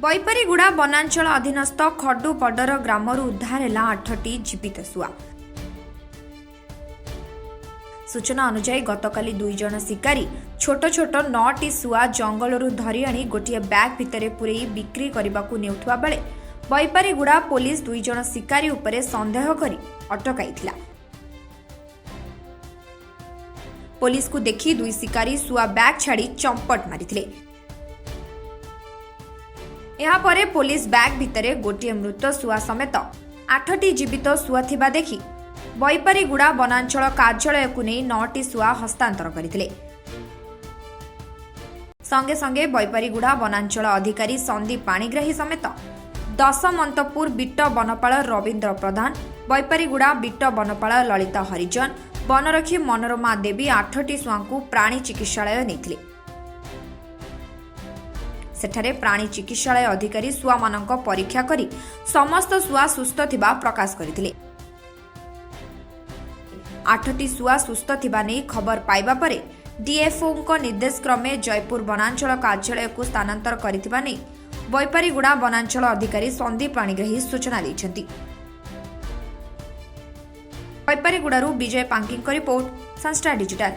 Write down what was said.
बैपारीगुड़ा वनांचल अधीनस्थ खडुपडर ग्रामर उद्धार है 8टी जीवित शुआ। सूचना अनुसार गतकाली 2 जन शिकारी छोट छोट 9टी शुआ जंगलरू धरी आनी गोटे बैग भितर पुरे बिक्री करने को नेउथुवा बेले बैपारीगुड़ा पुलिस 2 जन शिकारी उपरे संदेह करी अटकाई। पुलिस को देखि 2 शिकारी शुआ बैग छाड़ी चंपट मारिथिले। यापरे पुलिस बैग भितरे गोटे मृत शुआ समेत 8टी जीवित शुआ थिबा देखि बैपारीगुड़ा वनांचल कार्यालय को नहीं 9टी शुआ हस्तांतर करथिले। संगे संगे बैपारीगुड़ा वनांचल अधिकारी संदीप पाणिग्राही समेत दशमंतपुर बिट्ट वनपाल रवींद्र प्रधान, बैपारीगुड़ा बिट्ट वनपाल ललिता हरिजन, वनरक्षी मनोरमा देवी 8टी शुआ को प्राणी चिकित्सालय नेथिले। सेठारे प्राणी चिकित्सालय अधिकारी शुआ मानक परीक्षा करी समस्त शुआ सुस्थ थिबा प्रकाश करथिले। 8टी शुआ सुस्थ थिबा नै खबर पाइबा परे डीएफओ को निर्देश क्रमे जयपुर वनांचल कार्यालय को स्थानांतर करथिबा नै बैपारीगुड़ा वनांचल अधिकारी संदीप पाणिग्राही सूचना दैछन्ति। बैपारीगुड़ारू विजय पांकी रिपोर्ट, सनस्टार डिजिटल।